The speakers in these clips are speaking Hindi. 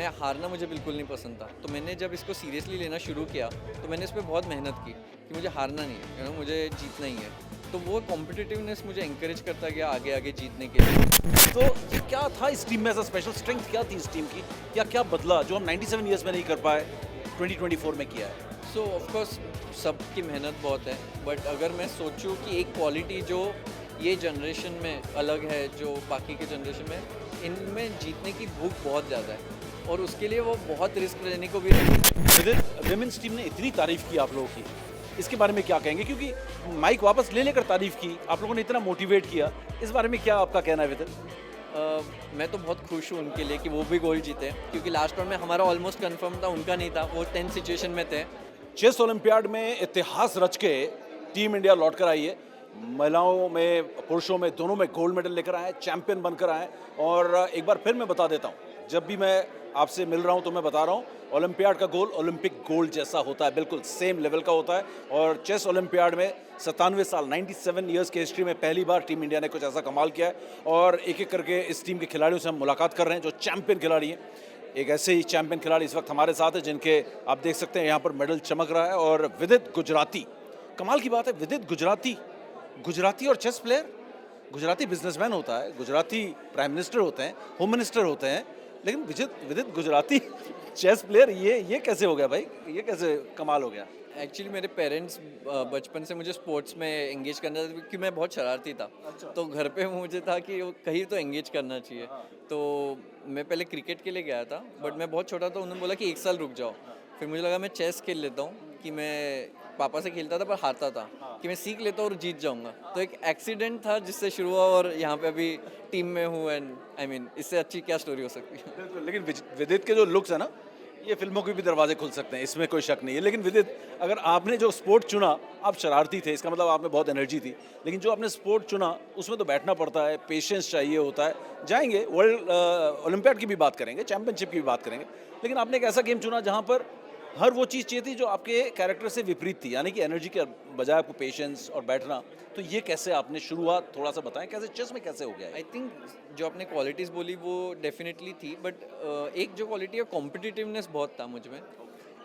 मैं हारना मुझे बिल्कुल नहीं पसंद था, तो मैंने जब इसको सीरियसली लेना शुरू किया तो मैंने इस पे बहुत मेहनत की कि मुझे हारना नहीं है, मुझे जीतना ही है। तो वो कॉम्पिटिटिवनेस मुझे इंकरेज करता गया आगे आगे जीतने के लिए। तो ये क्या था इस टीम में, ऐसा स्पेशल स्ट्रेंथ क्या थी इस टीम की, या क्या बदला जो हम 97 ईयर्स में नहीं कर पाए 2024 में किया है? सो ऑफकोर्स सबकी मेहनत बहुत है, बट अगर मैं सोचूं कि एक क्वालिटी जो ये जनरेशन में अलग है जो बाकी के जनरेशन में, इनमें जीतने की भूख बहुत ज़्यादा है और उसके लिए वो बहुत रिस्क लेने को भी रेडी है। विमेंस टीम ने इतनी तारीफ की आप लोगों की, इसके बारे में क्या कहेंगे? क्योंकि माइक वापस ले लेकर तारीफ की, आप लोगों ने इतना मोटिवेट किया, इस बारे में क्या आपका कहना है विदित? मैं तो बहुत खुश हूँ उनके लिए कि वो भी गोल्ड जीते, क्योंकि लास्ट राउंड में हमारा ऑलमोस्ट कंफर्म था, उनका नहीं था, वो 10 सिचुएशन में थे। चेस ओलंपियाड में इतिहास रच के टीम इंडिया लौट कर आई है। महिलाओं में पुरुषों में दोनों में गोल्ड मेडल लेकर आए, चैंपियन बनकर आए। और एक बार फिर मैं बता देता हूँ, जब भी मैं आपसे मिल रहा हूँ तो मैं बता रहा हूँ, ओलंपियाड का गोल ओलंपिक गोल्ड जैसा होता है, बिल्कुल सेम लेवल का होता है। और चेस ओलंपियाड में 97 साल 97 ईयर्स की हिस्ट्री में पहली बार टीम इंडिया ने कुछ ऐसा कमाल किया है। और एक एक करके इस टीम के खिलाड़ियों से हम मुलाकात कर रहे हैं जो चैंपियन खिलाड़ी हैं। एक ऐसे ही चैंपियन खिलाड़ी इस वक्त हमारे साथ है जिनके आप देख सकते हैं यहाँ पर मेडल चमक रहा है। और विदित गुजराती, कमाल की बात है, विदित गुजराती, गुजराती और चेस प्लेयर। गुजराती बिजनेसमैन होता है, गुजराती प्राइम मिनिस्टर होते हैं, होम मिनिस्टर होते हैं, लेकिन विदित गुजराती चेस प्लेयर, ये कैसे हो गया भाई? ये कैसे कमाल हो गया? एक्चुअली मेरे पेरेंट्स बचपन से मुझे स्पोर्ट्स में एंगेज करना था, क्योंकि मैं बहुत शरारती था। तो घर पे मुझे था कि वो कहीं तो एंगेज करना चाहिए। तो मैं पहले क्रिकेट के लिए गया था, बट मैं बहुत छोटा था, उन्होंने बोला कि 1 साल रुक जाओ। फिर मुझे लगा मैं चेस खेल लेता हूँ, कि मैं पापा से खेलता था पर हारता था, कि मैं सीख लेता हूँ और जीत जाऊँगा। तो एक एक्सीडेंट था जिससे शुरू हुआ और यहाँ पे अभी टीम में हूँ। एंड आई मीन इससे अच्छी क्या स्टोरी हो सकती है। बिल्कुल, लेकिन विदित के जो लुक्स है ना, ये फिल्मों के भी दरवाजे खुल सकते हैं, इसमें कोई शक नहीं है। लेकिन विदित, अगर आपने जो स्पोर्ट चुना, आप शरारती थे, इसका मतलब आप में बहुत एनर्जी थी, लेकिन जो आपने स्पोर्ट चुना उसमें तो बैठना पड़ता है, पेशेंस चाहिए होता है। जाएंगे वर्ल्ड ओलंपियाड की भी बात करेंगे, चैंपियनशिप की भी बात करेंगे, लेकिन आपने एक ऐसा गेम चुना जहाँ पर हर वो चीज़ चाहिए थी जो आपके कैरेक्टर से विपरीत थी, यानी कि एनर्जी के बजाय आपको पेशेंस और बैठना। तो ये कैसे आपने शुरुआत थोड़ा सा बताएं, कैसे चेस में कैसे हो गया है? आई थिंक जो आपने क्वालिटीज़ बोली वो डेफिनेटली थी, बट एक जो क्वालिटी है कॉम्पिटिटिवनेस बहुत था मुझ में,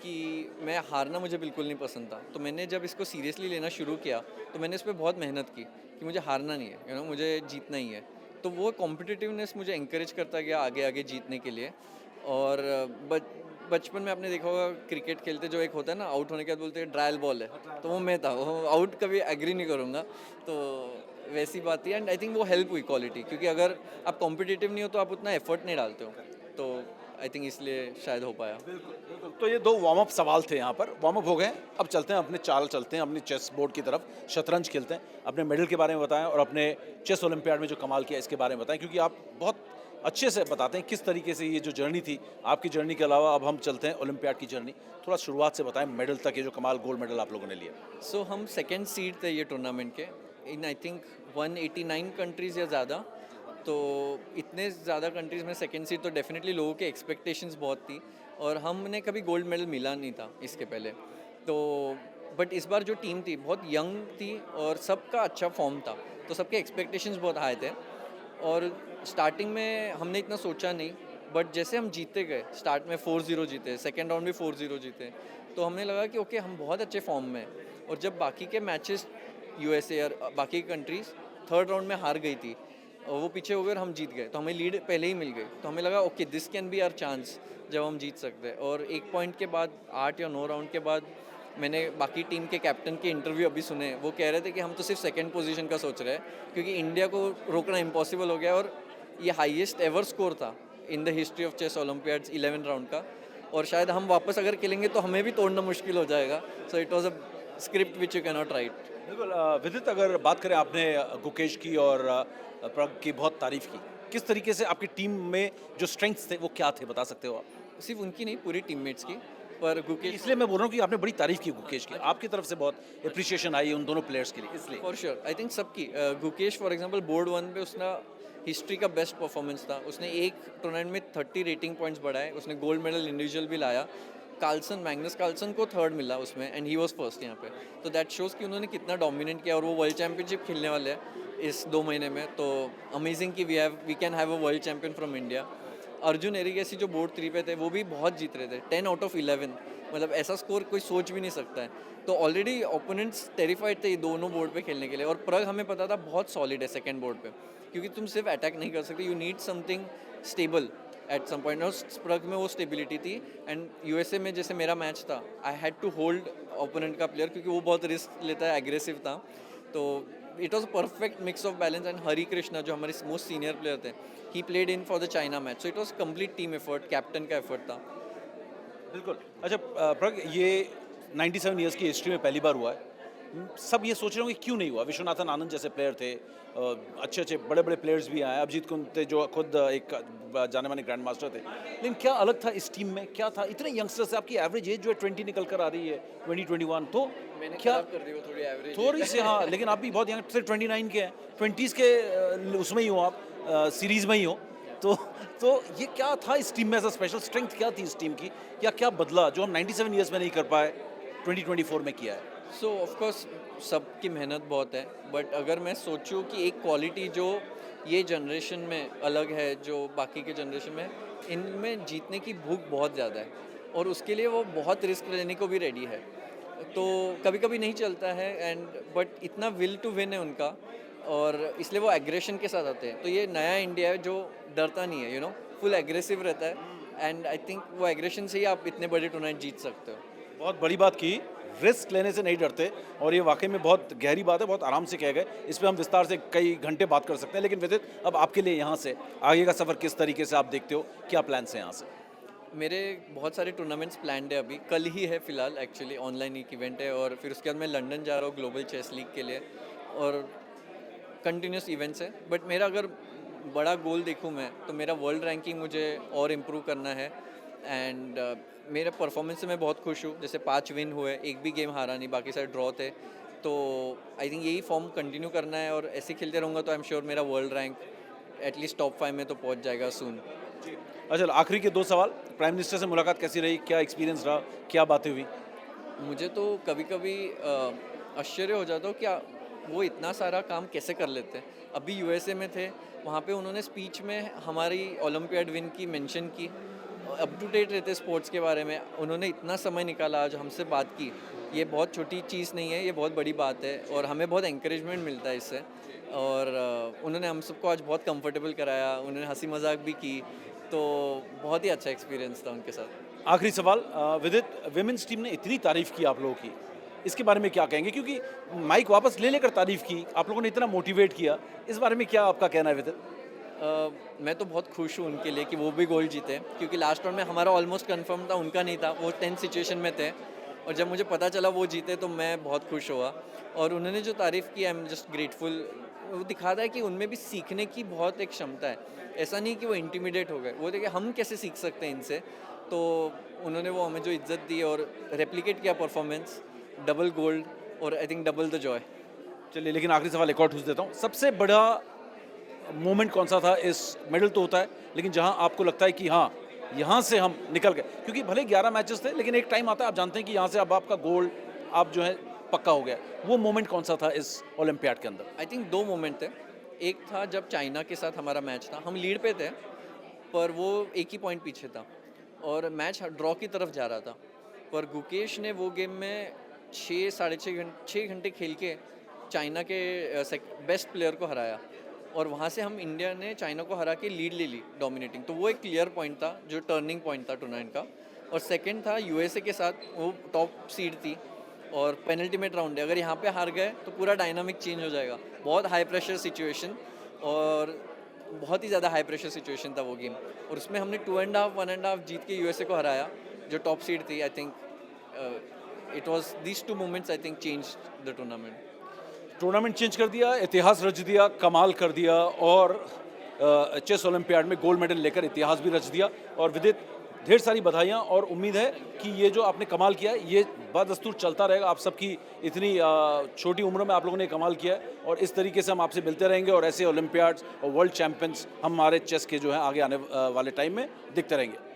कि मैं हारना मुझे बिल्कुल नहीं पसंद था। तो मैंने जब इसको सीरियसली लेना शुरू किया तो मैंने इस पर बहुत मेहनत की कि मुझे हारना नहीं है, मुझे जीतना ही है। तो वो कॉम्पिटिटिवनेस मुझे इंकरेज करता गया आगे आगे जीतने के लिए। और बचपन में आपने देखा होगा क्रिकेट खेलते जो एक होता है ना, आउट होने के बाद बोलते हैं ट्रायल बॉल है, तो वो मैं था, वो आउट कभी एग्री नहीं करूँगा। तो वैसी बात थी। एंड आई थिंक वो हेल्प हुई क्वालिटी, क्योंकि अगर आप कॉम्पिटिटिव नहीं हो तो आप उतना एफर्ट नहीं डालते हो। तो आई थिंक इसलिए शायद हो पाया। बिल्कुल। तो ये 2 वार्म अप सवाल थे यहाँ पर, वार्म अप हो गए। अब चलते हैं अपने चाल, चलते हैं अपने चेस बोर्ड की तरफ, शतरंज खेलते हैं। अपने मेडल के बारे में बताएं और अपने चेस ओलंपियाड में जो कमाल किया इसके बारे में बताएं, क्योंकि आप बहुत अच्छे से बताते हैं किस तरीके से ये जो जर्नी थी आपकी जर्नी के अलावा। अब हम चलते हैं ओलंपियाड की जर्नी, थोड़ा शुरुआत से बताएं, मेडल तक, ये जो कमाल गोल्ड मेडल आप लोगों ने लिया। सो हम सेकेंड सीड थे ये टूर्नामेंट के, इन आई थिंक 189 कंट्रीज़ या ज़्यादा। तो इतने ज़्यादा कंट्रीज़ में सेकेंड सीड, तो डेफिनेटली लोगों के एक्सपेक्टेशंस बहुत थी और हमने कभी गोल्ड मेडल मिला नहीं था इसके पहले। तो बट इस बार जो टीम थी बहुत यंग थी और सबका अच्छा फॉर्म था, तो सबके एक्सपेक्टेशंस बहुत हाई थे। और स्टार्टिंग में हमने इतना सोचा नहीं, बट जैसे हम जीते गए, स्टार्ट में 4-0 जीते, सेकेंड राउंड भी 4-0 जीते, तो हमें लगा कि ओके हम बहुत अच्छे फॉर्म में हैं। और जब बाकी के मैचेस यूएसए और बाकी कंट्रीज़ थर्ड राउंड में हार गई थी और वो पीछे हो गए और हम जीत गए, तो हमें लीड पहले ही मिल गई, तो हमें लगा okay this can be our chance जब हम जीत सकते हैं। और एक पॉइंट के बाद 8 या 9 राउंड के बाद मैंने बाकी टीम के कैप्टन के इंटरव्यू अभी सुने, वो कह रहे थे कि हम तो सिर्फ सेकंड पोजीशन का सोच रहे हैं, क्योंकि इंडिया को रोकना इम्पॉसिबल हो गया और ये हाईएस्ट एवर स्कोर था in the history of chess olympiads 11 round का। और शायद हम वापस अगर खेलेंगे तो हमें भी तोड़ना मुश्किल हो जाएगा। सो it was a script which you can not right. बिल्कुल। विदित, अगर बात करें, आपने गुकेश की और प्रग की बहुत तारीफ की, किस तरीके से आपकी टीम में जो स्ट्रेंथ्स थे वो क्या थे, बता सकते हो आप? सिर्फ उनकी नहीं, पूरी टीममेट्स की, पर गुकेश इसलिए मैं बोल रहा हूँ कि आपने बड़ी तारीफ की गुकेश की, आपकी तरफ से बहुत अप्रिसिएशन आई उन दोनों प्लेयर्स के लिए, इसलिए। फॉर श्योर आई थिंक सबकी। गुकेश फॉर एग्जांपल बोर्ड 1 पे उसका हिस्ट्री का बेस्ट परफॉर्मेंस था, उसने एक टूर्नामेंट में 30 रेटिंग पॉइंट्स बढ़ाए, उसने गोल्ड मेडल इंडिविजुअल भी लाया। मैग्नस कार्लसन को थर्ड मिला उसमें एंड ही वाज फर्स्ट यहाँ पे। तो दैट शोज़ कि उन्होंने कितना डोमिनेट किया। और वो वर्ल्ड चैंपियनशिप खेलने वाले हैं इस 2 महीने में, तो अमेजिंग कि we can have a world champion from India. Arjun Erigaisi जो बोर्ड 3 पे थे वो भी बहुत जीत रहे थे, 10 आउट ऑफ 11, मतलब ऐसा स्कोर कोई सोच भी नहीं सकता है। तो ऑलरेडी ओपोनेंट्स टेरिफाइड थे ये दोनों बोर्ड पे खेलने के लिए, और प्रग हमें पता था बहुत सॉलिड है सेकंड बोर्ड पे, क्योंकि तुम सिर्फ अटैक नहीं कर सकते, you need something stable at some point, और प्रग में वो स्टेबिलिटी थी। एंड यूएसए में जैसे मेरा मैच था, I had to hold opponent का प्लेयर, क्योंकि वो बहुत रिस्क लेता है, एग्रेसिव था। तो it was perfect mix of balance. And Hari Krishna जो हमारे मोस्ट सीनियर प्लेयर थे, he played in for the China match, so it was complete team effort, captain का एफर्ट था। बिल्कुल। अच्छा प्रग, ये 97 ईयर्स की हिस्ट्री में पहली बार हुआ है। सब ये सोच रहे होंगे क्यों नहीं हुआ। विश्वनाथन आनंद जैसे प्लेयर थे, अच्छे अच्छे बड़े बड़े प्लेयर्स भी आए, अभिजीत कुंते जो खुद एक जाने माने ग्रैंड मास्टर थे, लेकिन क्या अलग था इस टीम में, क्या था इतने यंगस्टर्स से? आपकी एवरेज एज जो है 20 निकल कर आ रही है, 2021, तो मैंने क्या खराब कर दी वो थोड़ी एवरेज, थोड़ी सी, हाँ, लेकिन आप भी बहुत यंग, सिर्फ 29 के हैं, 20s के उसमें ही हो आप, सीरीज में ही हो, तो ये क्या था इस टीम में, ऐसा स्पेशल स्ट्रेंथ क्या थी इस टीम की, या क्या बदला जो हम 97 ईयर्स में नहीं कर पाए 2024 में किया है? सो ऑफकोर्स सबकी मेहनत बहुत है, बट अगर मैं सोचूं कि एक क्वालिटी जो ये जनरेशन में अलग है जो बाकी के जनरेशन में, इनमें जीतने की भूख बहुत ज़्यादा है, और उसके लिए वो बहुत रिस्क लेने को भी रेडी है। तो कभी कभी नहीं चलता है, एंड बट इतना विल टू विन है उनका, और इसलिए वो एग्रेशन के साथ आते हैं। तो ये नया इंडिया है जो डरता नहीं है, यू नो, फुल एग्रेसिव रहता है, एंड आई थिंक वो एग्रेशन से ही आप इतने बड़े टूर्नामेंट जीत सकते हो। बहुत बड़ी बात की, रिस्क लेने से नहीं डरते, और ये वाकई में बहुत गहरी बात है, बहुत आराम से कह गए। इस पे हम विस्तार से कई घंटे बात कर सकते हैं, लेकिन विदित, अब आपके लिए यहाँ से आगे का सफ़र किस तरीके से आप देखते हो, क्या प्लान्स हैं यहाँ से? मेरे बहुत सारे टूर्नामेंट्स प्लान्ड है, अभी कल ही है फिलहाल, एक्चुअली ऑनलाइन एक इवेंट है, और फिर उसके बाद मैं लंदन जा रहा हूँ ग्लोबल चेस लीग के लिए, और कंटिन्यूस इवेंट्स है। बट मेरा अगर बड़ा गोल देखूँ मैं, तो मेरा वर्ल्ड रैंकिंग मुझे और इम्प्रूव करना है। एंड मेरे परफॉर्मेंस से मैं बहुत खुश हूँ, जैसे 5 विन हुए, एक भी गेम हारा नहीं, बाकी सारे ड्रॉ थे। तो आई थिंक यही फॉर्म कंटिन्यू करना है, और ऐसे खेलते रहूँगा तो आई एम श्योर मेरा वर्ल्ड रैंक एटलीस्ट टॉप 5 में तो पहुँच जाएगा सून। अच्छा, आखिरी के 2 सवाल। प्राइम मिनिस्टर से मुलाकात कैसी रही, क्या एक्सपीरियंस रहा, क्या बातें हुई? मुझे तो कभी कभी आश्चर्य हो जाता हो कि वो इतना सारा काम कैसे कर लेते हैं। अभी यूएसए में थे, वहाँ पे उन्होंने स्पीच में हमारी ओलंपियाड विन की मेंशन की, अप टू डेट रहते स्पोर्ट्स के बारे में, उन्होंने इतना समय निकाला आज हमसे बात की। ये बहुत छोटी चीज़ नहीं है, ये बहुत बड़ी बात है, और हमें बहुत एंकरेजमेंट मिलता है इससे। और उन्होंने हम सबको आज बहुत कंफर्टेबल कराया, उन्होंने हंसी मजाक भी की, तो बहुत ही अच्छा एक्सपीरियंस था उनके साथ। आखिरी सवाल, विदित, विमेंस टीम ने इतनी तारीफ की आप लोगों की, इसके बारे में क्या कहेंगे? क्योंकि माइक वापस ले लेकर तारीफ की, आप लोगों ने इतना मोटिवेट किया, इस बारे में क्या आपका कहना है विदित? मैं तो बहुत खुश हूँ उनके लिए कि वो भी गोल्ड जीते, क्योंकि लास्ट राउंड में हमारा ऑलमोस्ट कंफर्म था, उनका नहीं था, वो 10 सिचुएशन में थे, और जब मुझे पता चला वो जीते तो मैं बहुत खुश हुआ। और उन्होंने जो तारीफ़ की, आई एम जस्ट ग्रेटफुल। वो दिखाता है कि उनमें भी सीखने की बहुत एक क्षमता है, ऐसा नहीं कि वो इंटिमिडेट हो गए, वो देखे हम कैसे सीख सकते हैं इनसे। तो उन्होंने वो हमें जो इज्जत दी और रेप्लिकेट किया परफॉर्मेंस, डबल गोल्ड, और I think double the Joy. चलिए, लेकिन आखिरी सवाल एक और ठूस देता हूँ, सबसे बड़ा मोमेंट कौन सा था? इस मेडल तो होता है, लेकिन जहाँ आपको लगता है कि हाँ, यहाँ से हम निकल गए, क्योंकि भले 11 मैचेस थे, लेकिन एक टाइम आता है, आप जानते हैं कि यहाँ से अब आपका गोल्ड आप जो है पक्का हो गया, वो मोमेंट कौन सा था इस ओलंपियाड के अंदर? आई थिंक 2 मोमेंट थे। एक था जब चाइना के साथ हमारा मैच था, हम लीड पे थे, पर वो एक ही पॉइंट पीछे था, और मैच ड्रॉ की तरफ जा रहा था, पर गुकेश ने वो गेम में 6 घंटे खेल के चाइना के बेस्ट प्लेयर को हराया, और वहाँ से हम इंडिया ने चाइना को हरा के लीड ले ली डोमिनेटिंग। तो वो एक क्लियर पॉइंट था, जो टर्निंग पॉइंट था टूर्नामेंट का। और सेकंड था यूएसए के साथ, वो टॉप सीड थी, और पेनल्टी राउंड है, अगर यहाँ पे हार गए तो पूरा डायनामिक चेंज हो जाएगा। बहुत हाई प्रेशर सिचुएशन, और बहुत ही ज़्यादा हाई प्रेशर सिचुएशन था वो गेम, और उसमें हमने 2.5 1.5 जीत के यूएसए को हराया, जो टॉप सीड थी। I think it was these 2 moments I think change the tournament. Tournament change कर दिया, इतिहास रच दिया, कमाल कर दिया, और चेस ओलंपियाड में गोल्ड मेडल लेकर इतिहास भी रच दिया। और विदित, ढेर सारी बधाइयाँ, और उम्मीद है कि ये जो आपने कमाल किया है, ये बदस्तूर चलता रहेगा। आप सबकी इतनी छोटी उम्र में आप लोगों ने कमाल किया है, और इस तरीके से हम आपसे मिलते रहेंगे, और ऐसे ओलंपियाड्स और वर्ल्ड चैंपियंस हम हमारे चेस के जो है आगे आने वाले टाइम में दिखते रहेंगे।